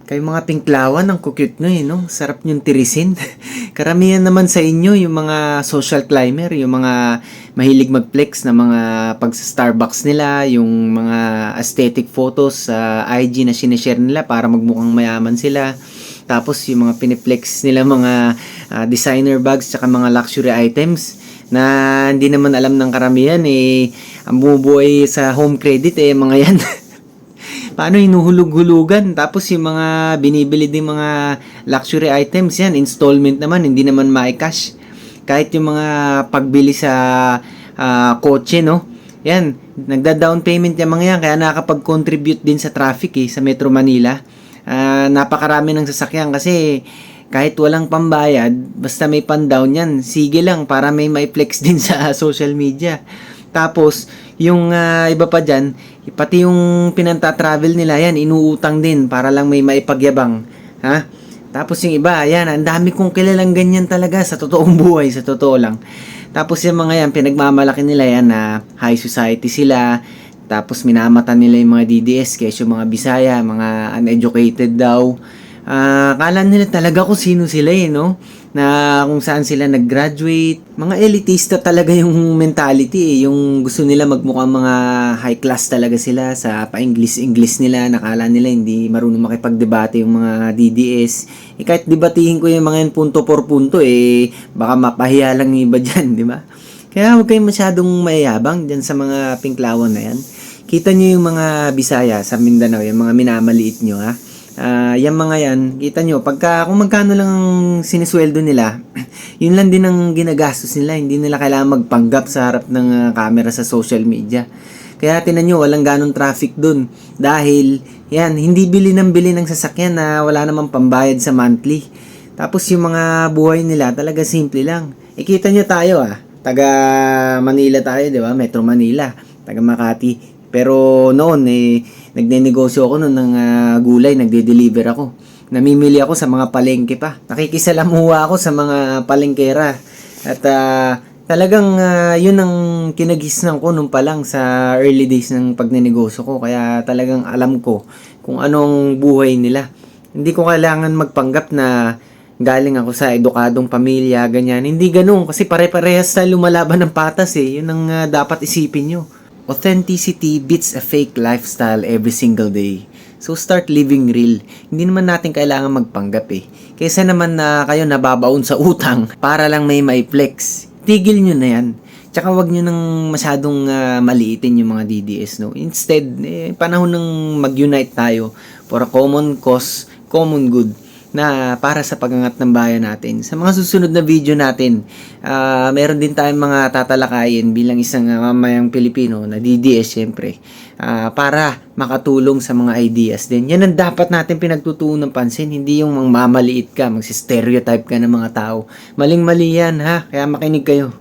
Kayo mga pinklawan, ang cute nyo no? Sarap nyong tirisin. Karamihan naman sa inyo, yung mga social climber, yung mga mahilig mag-flex na mga pag sa Starbucks nila, yung mga aesthetic photos sa IG na sinishare nila para magmukhang mayaman sila. Tapos yung mga piniplex nila mga designer bags tsaka mga luxury items na hindi naman alam ng karamihan ang bumubuhay sa home credit mga yan. Paano hinuhulog-hulugan? Tapos yung mga binibili din mga luxury items yan, installment naman, hindi naman ma-cash. Kahit yung mga pagbili sa kotse, no? Yan, nagda-down payment yung mga yan, kaya nakakapag-contribute din sa traffic sa Metro Manila. Napakarami ng sasakyan kasi kahit walang pambayad, basta may pan-down yan, sige lang para may ma-flex din sa social media. Tapos, yung iba pa dyan, pati yung pinanta-travel nila, yan, inuutang din para lang may maipagyabang. Ha? Tapos yung iba, yan, ang dami kong kilalang ganyan talaga sa totoong buhay, sa totoo lang. Tapos yung mga yan, pinagmamalaki nila yan na high society sila. Tapos minamata nila yung mga DDS, kaya yung mga Bisaya, mga uneducated daw. Kala nila talaga kung sino sila no? Na kung saan sila nag-graduate. Mga elitista talaga yung mentality yung gusto nila magmukhang mga high class talaga sila sa pa-English nila. Nakala nila hindi marunong makipagdebate yung mga DDS. Kahit debatihin ko yung mga yan punto por punto baka mapahiya lang yung iba dyan, di ba? Kaya huwag kayong masyadong mayabang dyan sa mga pinklawan na yan. Kita nyo yung mga Bisaya sa Mindanao, yung mga minamaliit nyo yung mga yan, kita nyo, kung magkano lang ang sinisweldo nila, yun lang din ang ginagastos nila. Hindi nila kailangan magpanggap sa harap ng camera sa social media. Kaya tinan nyo, walang ganong traffic dun. Dahil, yan, hindi bili ng sasakyan na wala namang pambayad sa monthly. Tapos yung mga buhay nila, talaga simple lang. Kita nyo tayo taga Manila tayo, di ba? Metro Manila, taga Makati. Pero noon nagnenegosyo ako noon ng gulay, nagde-deliver ako. Namimili ako sa mga palengke pa. Nakikisalamuha ako sa mga palengkera. At talagang yun ang kinagisnan ko nung pa lang sa early days ng pagnenegosyo ko. Kaya talagang alam ko kung anong buhay nila. Hindi ko kailangan magpanggap na galing ako sa edukadong pamilya, ganyan. Hindi ganun kasi pare-parehas na lumalaban ng patas Yun ang dapat isipin nyo. Authenticity beats a fake lifestyle every single day. So start living real. Hindi naman natin kailangan magpanggap Kaysa naman na kayo nababaon sa utang para lang may flex. Tigil nyo na yan. Tsaka wag nyo nang masyadong maliitin yung mga DDS. No? Instead, panahon ng mag-unite tayo for a common cause, common good na para sa pagangat ng bayan natin. Sa mga susunod na video natin, meron din tayong mga tatalakayin bilang isang mamayang Pilipino na DDS syempre, para makatulong sa mga ideas din. Yan ang dapat natin pinagtutuon ng pansin, hindi yung mamaliit ka, magsi-stereotype ka ng mga tao. Maling-mali yan kaya makinig kayo.